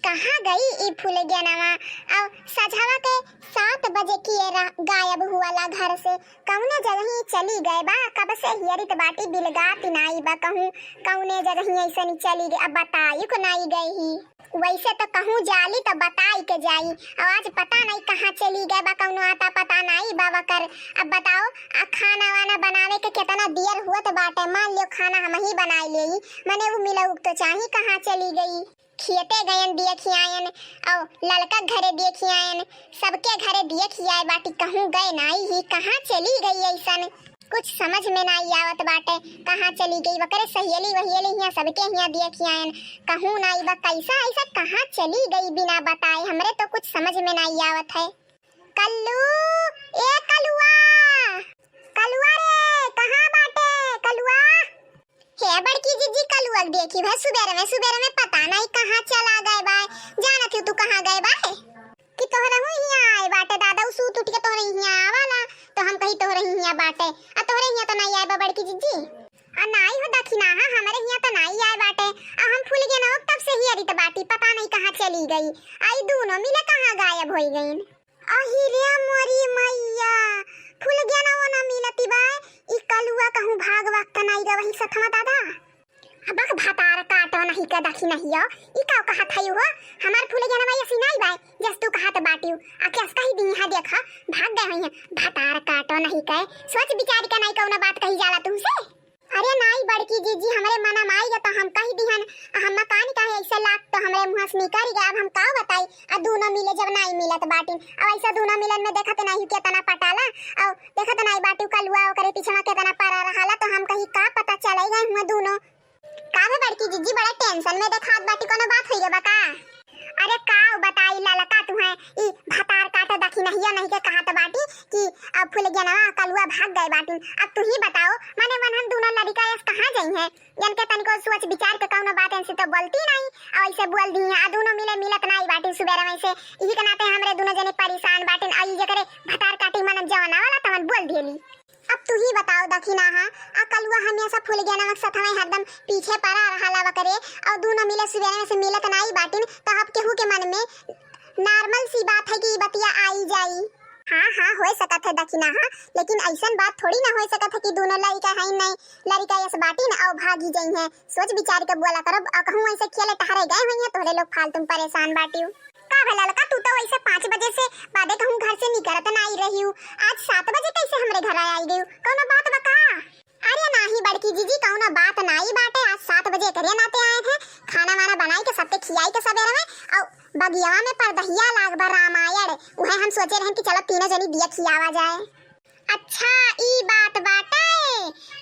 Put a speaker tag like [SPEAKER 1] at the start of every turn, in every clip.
[SPEAKER 1] कहाँ गई ई फुलगियनवा। अब सझवा के 7 बजे किए गायब हुआला घर से, कौने जगह ही चली गए बा। कब से हियरित बाटी बिलगात नाई बा, कहूँ कौने जगह ही ऐसे नहीं चली गई। अब बताई को नहीं गई ही, वैसे तो कहूँ जाली तो बताई के जाई। अब आज पता नहीं कहाँ चली गए बा, कौनो आता पता नहीं बाबा कर। अब बताओ खाना वाना बनावे के कितना देर हुआ तो बाटे। मान लियो खाना हम ही बना ले, मने वो मिला तो चाहिए कहाँ चली गई। खेते गयन देखी आयन और लड़का घरे देखी आयन, सबके घरे देखी आए बाटी, कहूँ गए नहीं ही, कहाँ चली गई ऐसन कुछ समझ में नहीं आवत बाटे। कहाँ चली गई वकरे सहेली वहेली यहाँ सबके यहाँ देखी आयन, कहूँ नहीं बा कैसा ऐसा कहाँ चली गई बिना बताए। हमरे तो कुछ समझ में नहीं आवत है। कल्लू ए कलुआ, कलुआ रे कहाँ बाटे कलुआ। हे बड़की जीजी कलुआ देखी भाई सुबेरे में पता नहीं कहाँ चला गए बा। जाना थी तू कहाँ गए बा कि तोहरा हूँ यहाँ आए बाटे। दादा सूत उठ के तोहरे यहाँ आवाला तो हम कहीं तोहरे यहाँ बाटे। आ तोहरे यहाँ तो नहीं आए बा बड़की जीजी। आ नहीं हो दखिना हमारे यहाँ तो नहीं आए बाटे। आ हम फूल गए ना तब से ही अरी तो बाटी पता नहीं कहाँ चली गई। आई दोनों मिले कहाँ गायब हो गई। अहिरे मोरी मैया फूल गया ना वो ना मिलती बा। ई कलुआ कहूँ भाग वक्त नहीं ग वही सथवा दादा। अब भातार काटो नहीं का दखी नहीं हो ई का कहा थई हो। हमार फूल गया ना भाई ऐसी नहीं बा जस तू कहा तो बाटियो आके अस कही दी हां देखा भाग गए होई है। भातार काटो नहीं कहे सोच विचार का नहीं कौना बात कही जाला तुमसे। अरे नहीं बड़की जीजी हमरे मना माई ग तो हम कही दिहन हम कान काहे ऐसे लाग तो हमरे मुंह से निकल गया। अब हम का बताई आ दोनों मिले जब नहीं मिलत बाटी। अब ऐसा दोनों मिलन में देखत नहीं केतना पटाला और देखत नहीं बाटी कलुआ ओकरे पीछे में केतना पड़ा रहला तो हम कही का पता चले गए हुआ दोनों। का है बड़की जीजी बड़ा टेंशन में देखात बाटी कोनो बात होई रे बका। अरे का बताई लाला का तू है ई भातार काटे दखी नहीं के कहा तो बाटी कि अब फूल गया ना कलुआ भाग गए बाटी। अब तू ही बताओ माने मन हम दोनों लड़का यस कहां गई है जन के तनको सोच विचार के कौनो बात ऐसे तो बोलती नहीं और ऐसे बोल दी आ दोनों मिले मिलत नहीं बाटी सुबेरे में से यही के नाते हमरे दोनों जने परेशान बाटी। आई जे करे भातार काटी मन जवाना वाला तमन बोल देली। अब तू ही बताओ दखिना आ कलुआ हमेशा फूल गया नमक सथवे हरदम पीछे पड़ा रहला वकरे और दोनों मिले सुबेरे में से मिलत नहीं बाटिन तो अब केहू के मन में नॉर्मल सी बात है कि बतिया आई जाई। हाँ हो सकत है दखिना लेकिन ऐसन बात थोड़ी ना हो सकत है कि दोनों लड़का है नहीं लड़का यस बाटिन और भागी जाई है। सोच विचार के बोला करब और कहूं ऐसे खेले टहरे गए हुई है तोरे लोग फालतू परेशान बाटियो। का भला लड़का तू तो वैसे 5 बजे से बादे कहूं घर से निकलत नहीं रही हूं, आज 7 बजे कैसे हमरे घर आई गई कौनो बात बका। अरे नहीं बड़की जीजी कौनो बात नहीं बाटे। आज 7 बजे करे नाते आए थे खाना वाना बनाई के सबके खियाई के सवेरे में और बगिया में परदहिया लाग बा रामायण उहे हम सोचे रहे कि चलो तीनों जनी दिया खियावा जाए। अच्छा ई बात बाटे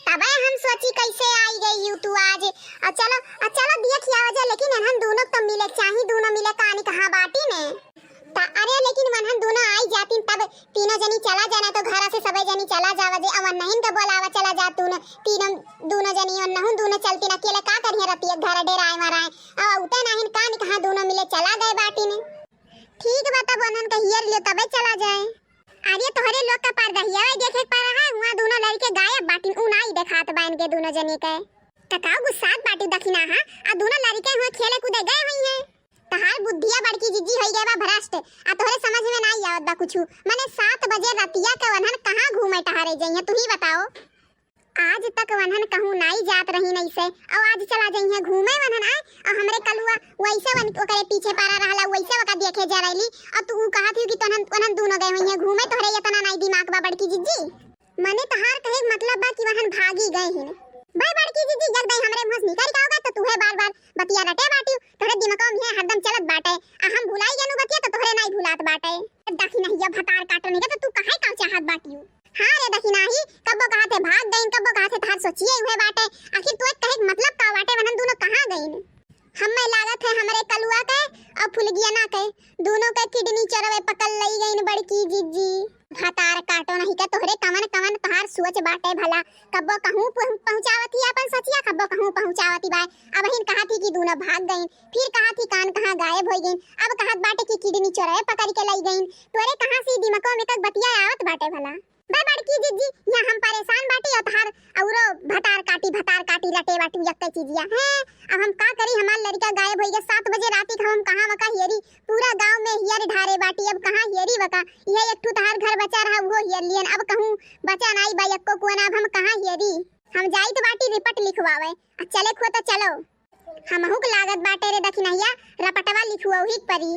[SPEAKER 1] तबे हम सोची कैसे आई गई हूं तू आज। चलो दिया खियावा जाए लेकिन हम दोनों तो मिले चाहिए दोनों मिले कहानी कहां बाटी ने। अरे लेकिन मन हम दोनों आई जाती तब तीनों जनी चला जाना तो घर से सबे जनी चला जावा जे अवन नहीं के बोलावा चला जा तू तीनों दोनों जनी और नहुं दोनों चलती न अकेले का करिए रतिया घर डेरा आए मारा अब उते नहीं कहानी कहां दोनों मिले चला गए बाटी ने। ठीक बात बनन के हियर लियो तबे चला जाए। अरे तोहरे लोग का परदहिया देखे पा रहा है वहां दोनों लड़के गायब बाटी उ नहीं देखात बाइन के दोनों जनी के तकाओ गुस्सात बाटी दखिना आ दोनों लड़के हुए खेले कूदे गए हुई है। तहार बुद्धिया बड़की जीजी होई गए बा भ्रष्ट आ तोहरे समझ में नहीं आवत बा कुछ। माने 7 बजे रतिया के वनहन कहां घूमे टहरे जइए तू ही बताओ। आज तक वनहन कहूं नहीं जात रही नहीं से और आज चला जइए घूमे वनहन आए और हमरे कलुआ वैसे ओकरे पीछे पड़ा रहला वैसे ओका देखे जा रही और तू कहा थी कि तोहन दोनों गए हुई है घूमे तोहरे इतना नहीं दिमाग बा बड़की जीजी। माने तहार कहे मतलब बा कि वहन भागी गए हैं भाई बड़की जीजी जब दई हमरे मुंह से निकल का होगा तो तूहे बार-बार बतिया रटे बाटी तोहरे दिमाग में हरदम चलत बाटे आ हम भुलाई गेनु बतिया तो तोहरे नहीं भुलात बाटे। दखी नहीं जब भतार काटने के तो तू काहे का चाहत बाटी। हां रे दखी नहीं कबो कहा थे भाग गईन कबो कहा थे थार सोचिए हुए बाटे आखिर तू कहे मतलब का बाटे वनन दोनों कहां गईन। हमें लागत है हमरे कलुआ के और फुलगिया ना के दोनों के किडनी चरवे पकड़ लई गईन बड़की जीजी। भातार काटो नहीं के तोहरे कमन कमन तहार सोच बाटे भला कबो कहूं पहुंचावती अपन सचिया कबो कहूं पहुंचावती बाय। अब हिन कहा थी कि दोनों भाग गईन फिर कहा थी कान कहां गायब हो गईन अब कहत बाटे कि किडनी चोरवे पकड़ के लई गईन तोरे कहां से दिमाग में तक बतिया आवत बाटे भला। बे बड़की जीजी यहाँ हम परेशान बाटी और तार औरो भतार काटी लटे बाटी यक्के चीजिया है। अब हम का करी, हमार लड़का गायब हो गया 7 बजे राती का, हम कहां मका हियरी, पूरा गांव में हियर ढारे बाटी, अब कहां हियरी बका, ये एक ठू तार घर बचा रहा वो हियर लियन, अब कहूं बचा नहीं बा यक्को को ना, अब हम कहां हियरी। हम जाई तो बाटी रिपोर्ट लिखवावे, चले खो तो चलो, हमहु के लागत बाटे रे दखिनहिया रपटवा लिखवाओ ही परी।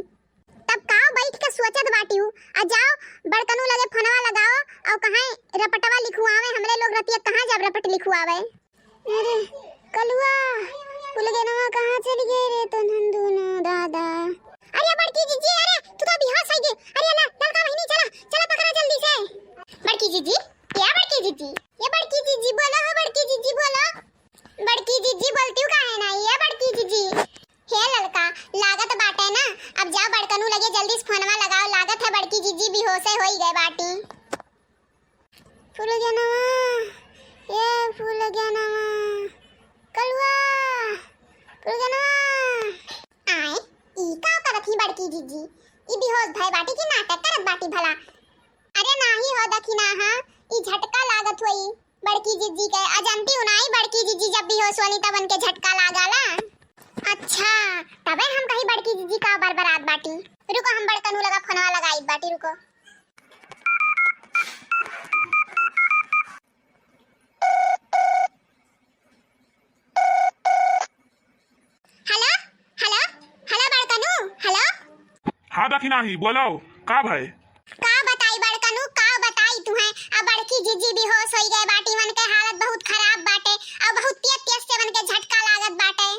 [SPEAKER 1] तब काओ बैठ के सोचत बाटी हूं, आ जाओ बड़कनू लगे फोनवा लगाओ और कहां रपटवा लिखवावे, हमरे लोग रतिया कहां जब रपट लिखवावे। अरे कलुआ भूल गए ना, कहां चली गई रे तो नंदू ना दादा। अरे बड़की जीजी, अरे तू तो बेहोश हो गई, अरे ला लड़का वहीं चला चला पकड़ा जल्दी से। बड़की जीजी, क्या बड़की जीजी, ये बड़की जीजी बोलो, हो बड़की जीजी बोलो, बड़की जीजी बोलती हूं काहे ना, ये बड़की जीजी। हे लड़का लागत बाटे ना, अब जाओ बड़कनू लगे जल्दी से फोनवा लगाओ, लागत है बड़की जीजी बेहोश हो ही गए बाटी। फूल गया ना, ये फूल गया ना कलुआ, फूल गया ना आए ई का करत ही बड़की जीजी, ई बेहोश भाई बाटी की नाटक करत बाटी भला। अरे नाही हो दखिना, हां ई झटका लागत होई बड़की जीजी के, अजंती उनाई बड़की जीजी जब बेहोश होली तब उनके झटका लगाला। अच्छा तबे हम कही बड़की जीजी का बरबरात बाटी, रुको हम बड़कनू लगा फोनवा लगाई बाटी, रुको। हेलो हेलो हेलो बड़कनू, हेलो।
[SPEAKER 2] हाँ दखिना ही बोलो, का भाई
[SPEAKER 1] का बताई बड़कनू, का बताई तुम्हें, अब बड़की जीजी बेहोश हो गए बाटी, मन के हालत बहुत खराब बाटे, अब बहुत तेज से मन के झटका लागत बाटे।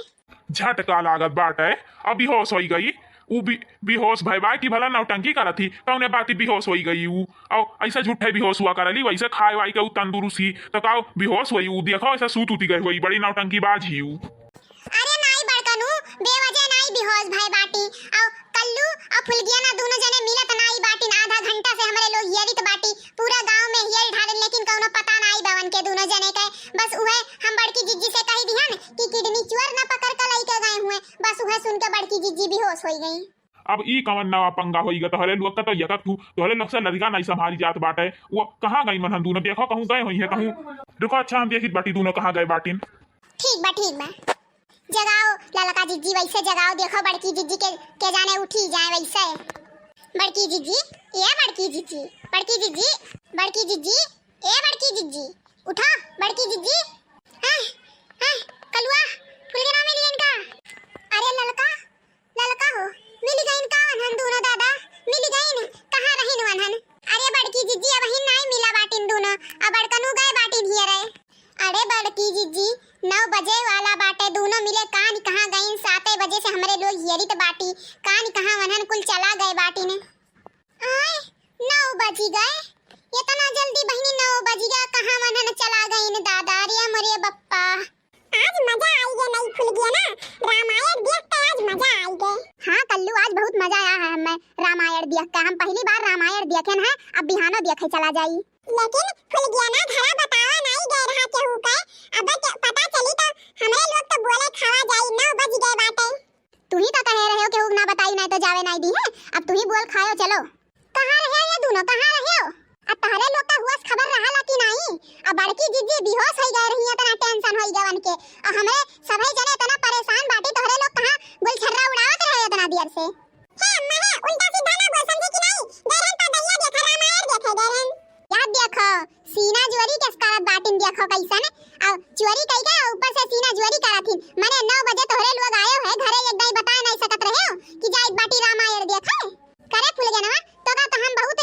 [SPEAKER 2] झटका लागत बाटे, अब बेहोश हो गई उ बेहोश भाई बाटी भला नौटंकी करत थी, कौने बाती बेहोश हो गई उ, और ऐसा झूठे बेहोश हुआ करली, वैसे खाए वाई के उ तंदुरुस्ती तो का बेहोश हुई उ, देखो ऐसा सूत उती गई हुई, बड़ी नौटंकी बाज ही उ।
[SPEAKER 1] अरे नहीं बड़कनू बेवजह नहीं बेहोश भाई बाटी, और कल्लू और फुलगिया ना दोनों जने मिलत नहीं बाटी, आधा घंटा से हमरे लोग हियरित बाटी, पूरा गांव में हियर ढारे, लेकिन कौनो पता नहीं बवन के दोनों जने के, बस उहे हम बड़की जीजी से कही दिहन कि किडनी चोर ना पकड़ के लइके गए हुए, बस उहे सुन के बड़की जीजी बेहोश हो गई।
[SPEAKER 2] अब ई कवन नवा पंगा होई ग, तोहरे लोग का तो यकत तू तोहरे लोग से लड़का नहीं संभाली जात बाटे, वो कहां गई मन, हम दोनों देखो कहूं गए होई है कहूं, रुको अच्छा हम देखित बाटी दोनों कहां गए बाटिन।
[SPEAKER 1] ठीक बा जगाओ ललका जीजी, वैसे जगाओ, देखो बड़की जीजी के जाने उठी जाए वैसे। बड़की जीजी, ये बड़की जीजी, बड़की जीजी, बड़की जीजी, ए बड़की जीजी उठा, बड़की जीजी। हाय हाय कलुआ फुलगना मिली इनका, अरे ललका ललका हो मिली गई इनका वनहन दोनों दादा, मिली गई न, कहां रहिन वनहन। अरे बड़की जीजी अब ही नहीं मिला बाटिन दोनों, अब बड़कनू गए बाटिन हियर है। अरे बड़की जीजी 9 बजे वाला बाटे, दोनों मिले कान कहां गईन, 7 बजे से हमरे लोग हियरित बाटी, कान कहां वनहन कुल चला गए बाटी ने। आए 9 बज गए, इतना जल्दी बहनी 9 बज गया, कहां वनहन चला गईन दादा रे मरे बप्पा। आज मजा आई गया, नहीं फुल गया ना, रामायण देख के आज मजा आई गए। हां कल्लू आज बहुत मजा आया है हमें रामायण देख के, हम पहली बार रामायण देखे हैं, अब बिहानो देखे चला जाई। लेकिन फुल गया ना धरा बतावा नहीं गए रहा केहू के, अब पता चली तो हमरे लोग तो बोले खावा जाई, 9 बज गए बाटे। तू ही तो कह रहे हो केहू ना बताई नहीं तो जावे नहीं दी है, अब तू ही बोल खाओ चलो। कहां रहे ये दोनों, कहां रहे हो, अब तहरे लोग का हुआस खबर रहा कि नहीं। अब बड़की जीजी बेहोश हो गए रही, इतना टेंशन हो गवन के, और हमरे सभी जने इतना परेशान बाटी, तोहरे लोग कहां गुलछर्रा उड़ावत रहे इतना देर से। हे अम्मा है उल्टा सीधा ना बोल, समझे कि नहीं, गरन तो दैया देखा रामायण देखे गरन, याद देखो सीना ज्वारी के स्कारत बाटिन देखो कैसन, अब ज्वारी कई का ऊपर से सीना ज्वारी कराथिन, माने 9 बजे तोहरे लोग आए है घरे, एक दई बता नहीं सकत रहे हो कि जाई बाटी रामायण देखे करे फुल गया ना, तो का तो हम बहुत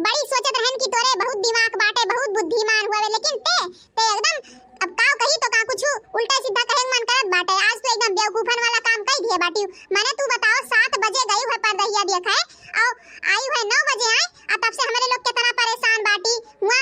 [SPEAKER 1] बड़ी सोचत रहन कि तोरे बहुत दिमाग बाटे, बहुत बुद्धिमान हुए, लेकिन ते एकदम अब काव कही तो का कुछ उल्टा सीधा कहे मन करत बाटे, आज तो एकदम बेवकूफन वाला काम कई दिए बाटी। माने तू बताओ 7 बजे गई है पर दहिया देखा है और आई है 9 बजे आई, अब तब से हमारे लोग कितना परेशान बाटी हुआ,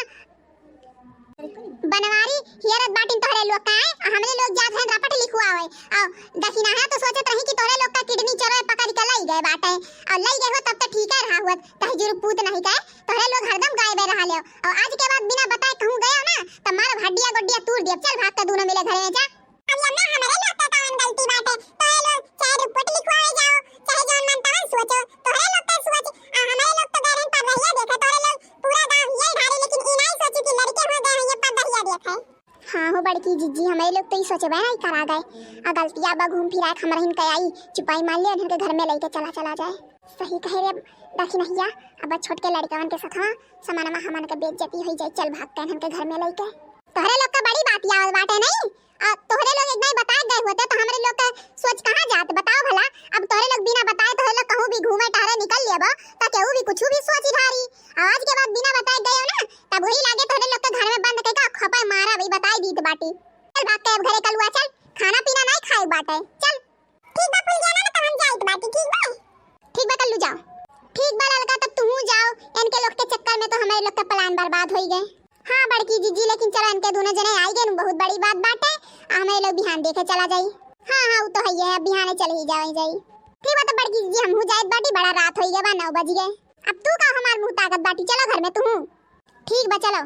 [SPEAKER 1] बनवारी हियरत बाटिन तोहरे लोग का है, हमरे लोग जात हैं रपट लिखवावे, और दखिना है तो सोचत रही कि तोहरे लोग का किडनी चोर पकड़ के लई गए बाटे, और लई गए हो तब तो ठीक है रहा हुआ, कहीं जुर पूत नहीं गए, तोहरे लोग हरदम गायब रहा ले, और आज के बाद बिना बताए कहूं गए हो ना तो मार हड्डियां गोड्डियां तूड़ दे, चल भाग के दोनों मिले घरे में जा। अब अम्मा हमारे लोग का कौन गलती बाटे, तोहरे लोग चाहे रिपोर्ट लिखवाए जाओ चाहे जौन मन तवन सोचो, तोहरे लोग का सोच, हमारे लोग तो गरन पर रहिया देखा, तोहरे लोग पूरा गांव हियर ढारे, लेकिन ई बड़की जीजी हमारे लोग तो ही सोचे भाई नहीं करा गए आ गलतिया बा घूम फिरा के हमरा हिन के आई चुपाई मार ले उनके घर में लेके चला जाए सही कहे रे देखी नहिया अब छोट के लड़कवन के साथ समानमा हमन के बेइज्जती हो जाए चल भाग के उनके घर में लेके तोहरे लोग का बड़ी बात याद बाटे नहीं तोहरे लोग एक नहीं बताए गए होते तो हमरे लोग का सोच कहां जात बताओ भला अब तोहरे लोग बिना बताए तोहरे लोग कहूं भी घूमे टहरे निकल लेबा ता केहू भी कुछ भी सोच धारी आज के बाद बिना बताए गए हो ना तब वही लागे तोहरे लोग के घर में बंद के खपा मारा भाई बताई दीत बाटी चल भाग के अब घरे कलुआ चल खाना पीना नहीं खाए बाटे चल ठीक बा फुल जाना ना तो हम जाइत बाटी ठीक बा कल्लू जाओ ठीक बा ललका तब तू जाओ इनके लोग के चक्कर में तो हमारे लोग का प्लान बर्बाद हो गए हाँ बड़की जीजी लेकिन चलो इनके दोनों जने आई गए बहुत बड़ी बात बाटे हमें लोग बिहान देखे चला जाई हाँ वो तो है बिहाने चले ही जाई ठीक बा तो बड़की जीजी हमहू जाइत बाटी बड़ा रात हो गया बा 9 बज गए अब तू का हमार मुंह ताकत बाटी चलो घर में तू ठीक बा चलो